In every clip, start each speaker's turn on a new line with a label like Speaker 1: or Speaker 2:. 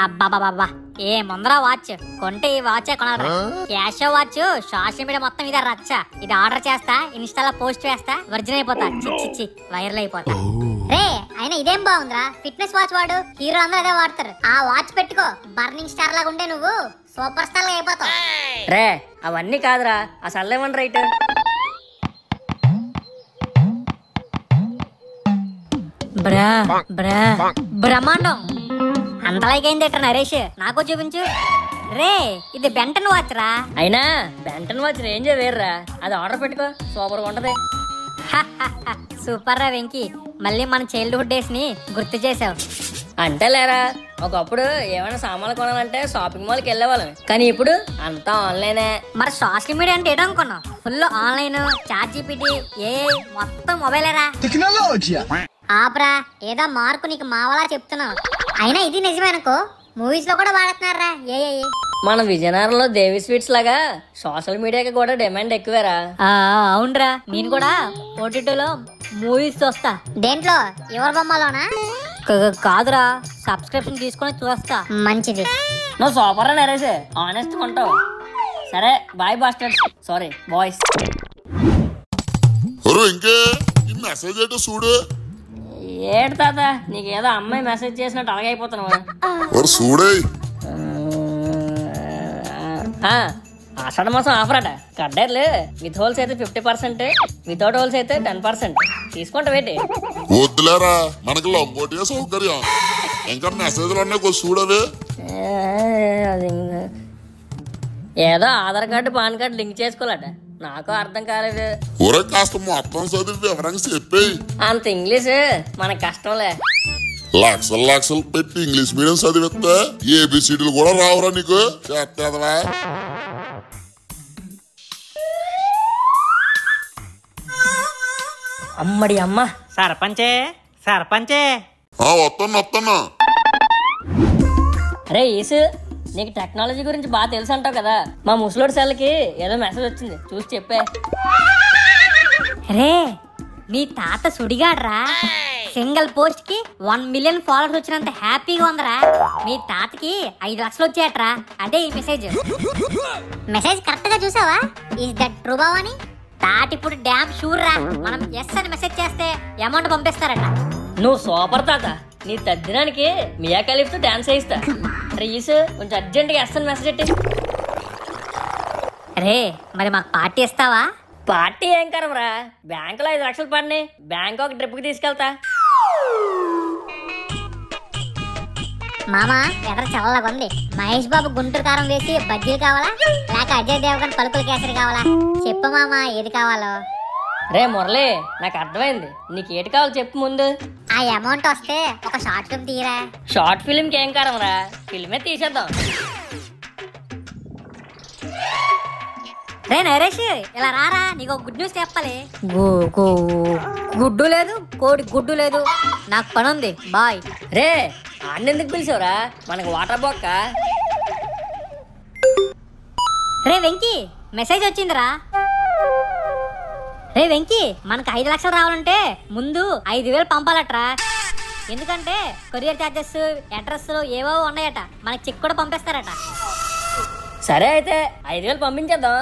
Speaker 1: అబ్బాబాబా ఏ ముందరా watch కొంటే ఈ watch కొనాలి. క్యాష్ వాచ్ సోషల్ మీడియా మొత్తం ఇదే రచ్చ. ఇది ఆర్డర్ చేస్తా, ఇన్స్టాలో పోస్ట్ వేస్తా, వర్జిన్ అయిపోతా, చిచ్చి వైరల్ అయిపోతా.
Speaker 2: రే అయినా ఇదేం బాగుందిరా, ఫిట్నెస్ వాచ్ వాడు, హీరో అందరూ అదే వాడతారు. ఆ వాచ్ పెట్టుకో, బర్నింగ్ స్టార్ లాగా ఉంటే నువ్వు సూపర్ స్టార్ గా అయిపోతావు.
Speaker 3: రే అవన్నీ కాదురా, అసలు ఏమన్నా రైట్.
Speaker 1: బ్రహ్మాండం అంతలాగైంది నరేష్, నాకు చూపించు. రే ఇది బెంటన్ వాచ్ రా.
Speaker 3: అయినా బెంటన్ వాచ్ రేంజ్ వేర్రా, అది ఆర్డర్ పెట్టుకో, సూపర్ గా ఉంటది.
Speaker 1: సూపర్ రా వెంకీ, మళ్ళీ మన చైల్డ్హుడ్ డేస్ ని గుర్తు చేసావు.
Speaker 3: అంటే లేరా, ఒకప్పుడు ఏమైనా సామాన్లు కొనాలంటే షాపింగ్ మాల్కి వెళ్ళేవాళ్ళం, కానీ ఇప్పుడు అంతా ఆన్లైనే.
Speaker 1: మరి సోషల్ మీడియా అంటే ఏటనుకున్నావు? ఫుల్ ఆన్లైన్, చాట్ జీపీటీ, మొత్తం మొబైలేరా.
Speaker 2: ఆపరా, ఏదో మార్కు నీకు మావలా చెప్తున్నావు. అయినా ఇది నిజమే అనుకో, మూవీస్ లో కూడా వాడుతున్నారా.
Speaker 3: మన విజయనగరంలో దేవి స్వీట్స్ లాగా సోషల్ మీడియాకి కూడా డిమాండ్ ఎక్కువేరా.
Speaker 1: అవునరా, నేను కూడా ఓటీటీలో మూవీస్ చూస్తా.
Speaker 2: దేంట్లో, ఎవరి బొమ్మలోనా?
Speaker 1: కాదురా, సబ్స్క్రిప్షన్ తీసుకొని చూస్తా.
Speaker 2: మంచిది.
Speaker 3: నువ్వు సూపర్ రా నరేష్, ఆనెస్ట్ ఉంటావు. సరే బాయ్ బాస్టర్స్, సారీ బాయ్స్. ఏడు తాత, నీకేదో అమ్మాయి మెసేజ్ చేసినట్టు అలాగైపోతున్నావా? ఆషాఢ మాసం ఆఫర్ అట. కడ్డర్లు విత్ హోల్స్ అయితే 50%, వితౌట్ హోల్స్ అయితే 10%. తీసుకుంటా వేటి?
Speaker 4: వద్దులేరా, మనకి లంగోటిగా సౌకర్యం. ఇంకా మెసేజ్లు ఉన్నాయి చూడవే.
Speaker 3: ఏదో Aadhaar card PAN card link చేసుకోవాలట, నాకు అర్థం కాలేదు.
Speaker 4: కాస్త మొత్తం చదివి వివరంగా చెప్పేయి.
Speaker 3: అంత ఇంగ్లీష్ మనకు కష్టంలే.
Speaker 4: లక్షలు లక్షలు పెట్టి ఇంగ్లీష్ మీడియం చదివిస్తే ఏబిసిడీలు కూడా రావురా నీకు. చేస్తేదవా?
Speaker 3: అమ్మడి అమ్మ,
Speaker 5: సర్పంచే సర్పంచే.
Speaker 4: వస్తున్నా.
Speaker 3: అరే ఈసు, నీకు టెక్నాలజీ గురించి బాగా తెలుసు అంటావు కదా. మా ముసలోడి సెల్కి ఏదో మెసేజ్ వచ్చింది, చూసి చెప్పే.
Speaker 1: రే మీ తాత సుడిగాడ్రా, సింగిల్ పోస్ట్ కి 1 మిలియన్ ఫాలోవర్స్ వచ్చినంత హ్యాపీగా ఉందరా. మీ తాతకి 5 లక్షలు వచ్చాయట్రా. అదే ఈ మెసేజ్.
Speaker 2: మెసేజ్ కరెక్ట్ గా చూసావా? Is that true Bhavani?
Speaker 1: తాత ఇప్పుడు డ్యామ్ షూర్ రా, మనం ఎస్ అని మెసేజ్ చేస్తే అమౌంట్ పంపిస్తారట.
Speaker 3: నువ్వు సూపర్ తాత, నీ తద్దినానికి మియా ఖలీఫ్తో డాన్స్ వేయిస్తా. రీసు కొంచెం అర్జెంట్గా ఎస్ అని మెసేజ్ పెట్టి.
Speaker 1: రే మరి మాకు పార్టీ ఇస్తావా?
Speaker 3: పార్టీ ఏం కరవరా, బ్యాంకులో 5 లక్షలు పడినాయి, బ్యాంకాక్ ట్రిప్ కి తీసుకెళ్తా.
Speaker 2: మామా ఎదర చల్లగా ఉంది. మహేష్ బాబు గుంటూరు కారం వేసి బజ్జీలు కావాలా, లేక అజయ్ దేవగన్ పలుకుల కేసరి కావాలా? చెప్పు మామా, ఏది కావాలో.
Speaker 3: రే మురళి, నాకు అర్థమైంది, నీకు ఏటి కావాలో చెప్పు ముందు.
Speaker 2: ఆ అమౌంట్ వస్తే ఒక షార్ట్ ఫిల్మ్ తీరా.
Speaker 3: షార్ట్ ఫిల్మ్ కి ఏం కారవరా, ఫిల్మే తీసేద్దాం.
Speaker 1: రే నరేష్ ఇలా రారా, నీకు గుడ్ న్యూస్ చెప్పాలి. గుడ్డు లేదు, కోడి గుడ్డు లేదు, నాకు పని ఉంది, బాయ్.
Speaker 3: రే ఆన్నెందుకు పిలిచావురా, మనకు వాటర్ బొక్క.
Speaker 1: రే వెంకీ, మెసేజ్ వచ్చిందిరా. రే వెంకీ, మనకు 5 లక్షలు రావాలంటే ముందు 5,000 పంపాలట్రా. ఎందుకంటే కొరియర్ ఛార్జెస్, అడ్రస్ ఏవో ఉన్నాయట, మనకి చెక్ కూడా పంపిస్తారట.
Speaker 3: సరే అయితే 5,000 పంపించేద్దాం.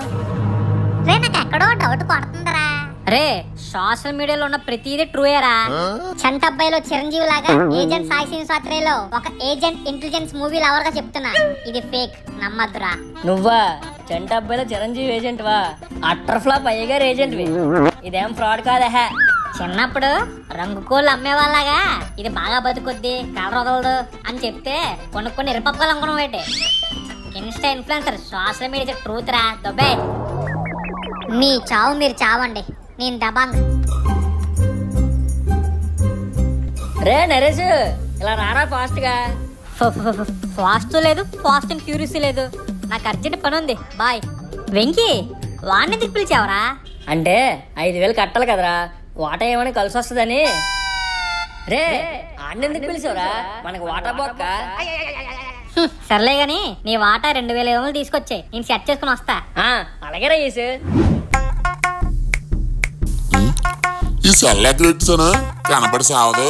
Speaker 2: రే నాకు ఎక్కడో డౌట్ పడుతుందిరా.
Speaker 1: రే సోషల్ మీడియాలో ఉన్న ప్రతిదీ ట్రూయేరా.
Speaker 2: చంటబ్బాయిలో చిరంజీవి లాగా ఏజెంట్ సాయి శ్రీనివాసరావులో ఒక ఏజెంట్ ఇంటెలిజెన్స్ మూవీ లవర్ గా చెప్తున్నా, ఇది ఫేక్, నమ్మద్దురా.
Speaker 3: నువ్వా చంట అబ్బాయిలో చిరంజీవి ఏజెంట్ వా? అట్టర్ ఫ్లాప్ అయ్యగారు ఏజెంట్ వి, ఇదేం ఫ్రాడ్ కాదా?
Speaker 1: చిన్నప్పుడు రంగు కోళ్ళు అమ్మేవాళ్ళగా ఇది బాగా బతుకొద్ది, కలర్ వదలదు అని చెప్తే కొన్ని ఇరపప్పాలు అనుకున్నాం. ఏంటి Insta influencer, social media truth రా దొబ్బే.
Speaker 2: మీ చావు మీరు చావండి, నేను దబాంగ్.
Speaker 3: రే నరేష్ ఇలా రారా ఫాస్ట్ గా.
Speaker 1: ఫాస్ట్ లేదు, ఫాస్ట్ అండ్ ఫ్యూరియస్ లేదు, నాకు అర్జెంట్ పని ఉంది, బాయ్. వెంకీ వాడిని ఎందుకు పిలిచావరా?
Speaker 3: అంటే 5,000 కట్టాలి కదరా, వాటర్ ఏమైనా కలిసి వస్తుందని. రే ఆన్నెందుకు పిలిచావురా, మనకు వాటర్ బొక్క.
Speaker 1: సర్లే గాని నీ వాటా 2,000 తీసుకొచ్చాయి, నేను సెట్ చేసుకుని వస్తా.
Speaker 3: అలాగే రైస్.
Speaker 4: ఈ సెల్లాకి పెట్టాను, కనపడి సావదు.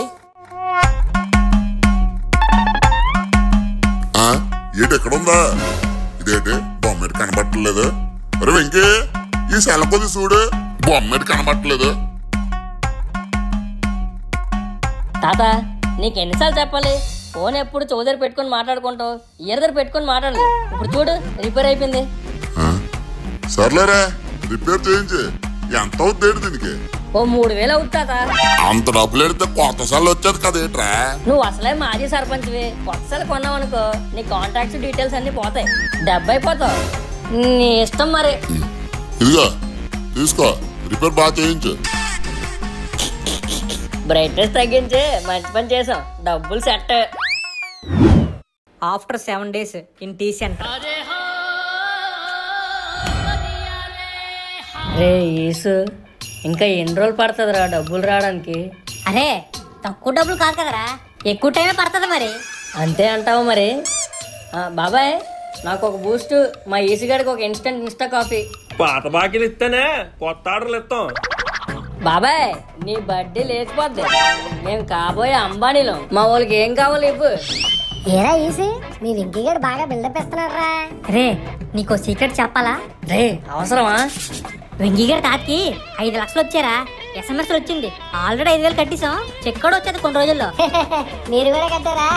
Speaker 4: ఏంటి ఎక్కడుందా? ఇదేంటి బొమ్మటి కనబట్టలేదు? అరే వెంకీ, ఈ సెల కొద్ది చూడు, బొమ్మటి కనబట్టలేదు.
Speaker 3: తాత నీకు ఎన్నిసార్లు చెప్పాలి? ఫోన్ ఎప్పుడు చౌదరి పెట్టుకొని మాట్లాడుకుంటావు, ఇయర్ దగ్గర పెట్టుకొని మాట్లాడలేదు. ఇప్పుడు చూడు రిపేర్ అయిపోయింది.
Speaker 4: సర్లేరా, రిపేర్ చేయించి ఎంత అవుతుంది దీనికి?
Speaker 3: ఓ 3000 అవుతుంది తాత.
Speaker 4: అంత డబ్బులు ఎడితే కొత్త సెల్ వచ్చేది కదేట్రా?
Speaker 3: నువ్వు అసలే మాజీ సర్పంచ్వి, కొత్త సెల్ కొన్నావు అనుకో నీ కాంటాక్ట్స్ డీటెయిల్స్ అన్ని పోతాయి, దెబ్బైపోతావు. నీ ఇష్టం మరి.
Speaker 4: ఇదిగో తీసుకో, రిపేర్ బాగా చేయించు.
Speaker 3: బ్రైట్నెస్ తగ్గించి మంచి పని చేసాం, డబ్బులు set.
Speaker 1: After 7 days in tea centre.
Speaker 3: రే ఈసు, ఇంకా ఎన్ని రోజులు పడుతుందిరా డబ్బులు రావడానికి?
Speaker 1: అరే తక్కువ డబ్బులు కాదు కదరా, ఎక్కువ టైమే పడుతుంది మరి.
Speaker 3: అంతే అంటావు మరి. బాబాయ్ నాకు ఒక బూస్ట్, మా ఈసీ గారికి ఒక ఇన్స్టా కాఫీ.
Speaker 6: పాత బాకీలు ఇస్తేనే కొత్త ఆర్డర్లు ఇస్తాం.
Speaker 3: బాబాయ్ నీ బర్త్డే లేచిపోద్ది, మేము కాబోయే అంబానీలో, మా వాళ్ళకి ఏం కావాలి ఇవ్వు.
Speaker 2: ఏరా ఈసి, మీ వెంకీ గారు బాగా బిల్డప్ ఇస్తున్నారా?
Speaker 1: రే నీకో సీక్రెట్ చెప్పాలా?
Speaker 3: రే అవసరమా?
Speaker 1: వెంకీ గారి తాతకి 5 లక్షలు వచ్చారా, SMS వచ్చింది. ఆల్రెడీ 5,000 కట్టేసాం, చెక్ కూడా వచ్చేది కొన్ని రోజుల్లో.
Speaker 2: మీరు కూడా కట్టారా?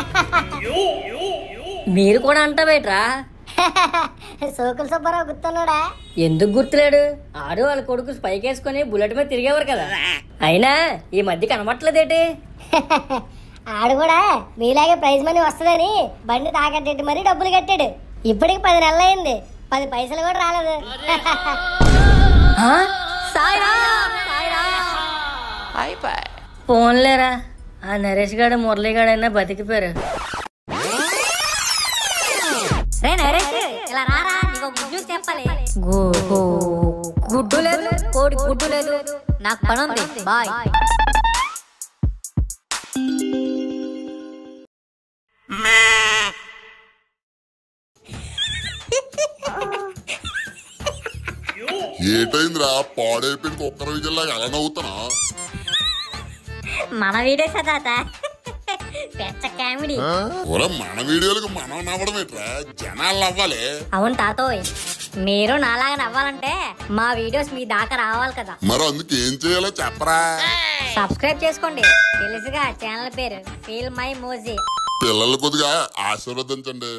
Speaker 3: మీరు కూడా అంటావేట్రా?
Speaker 2: సోకుల సుబ్బారావు గుర్తున్నాడా?
Speaker 3: ఎందుకు గుర్తులేడు? ఆడు వాళ్ళ కొడుకు స్పైక్ వేసుకుని బుల్లెట్ మీద తిరిగేవారు కదా. అయినా ఈ మధ్య కనబట్టలేదేటి?
Speaker 2: ఆడు కూడా మీలాగే ప్రైజ్ మనీ వస్తుందని బండి తాకట్టేటి మరీ డబ్బులు కట్టాడు. ఇప్పటికి 10 నెలలు అయింది, 10 పైసలు కూడా రాలేదు.
Speaker 3: ఫోన్లేరా, ఆ నరేష్ గాడు మురళీ గాడైనా బతికిపోయారు.
Speaker 1: రే నరేష్, ఇలా రారా, నీకు గుడ్ న్యూస్ చెప్పాలి. గుడ్డు లేదు, కోడి గుడ్డు లేదు, నాకు పని ఉంది, బాయ్.
Speaker 4: ఏటైందిరా, పాడైపోయిన కుక్కర విజయలాగా ఎలా నవ్వుతున్నా?
Speaker 1: మన వీడియో తాత, పెద్ద కామెడీ.
Speaker 4: మన వీడియోలకు మనం నవ్వడం ఏంట్రా, జనాలు నవ్వాలి.
Speaker 1: అవును తాతోయ్, మీరు నాలాగా నవ్వాలంటే మా వీడియోస్ మీ దాకా రావాలి కదా.
Speaker 4: మరి అందుకు ఏం చేయాలో చెప్పరా?
Speaker 1: సబ్స్క్రైబ్ చేసుకోండి, తెలుసుగా ఛానల్ పేరు ఫీల్ మై మోజీ.
Speaker 4: పిల్లలు కొద్దిగా ఆశీర్వదించండి.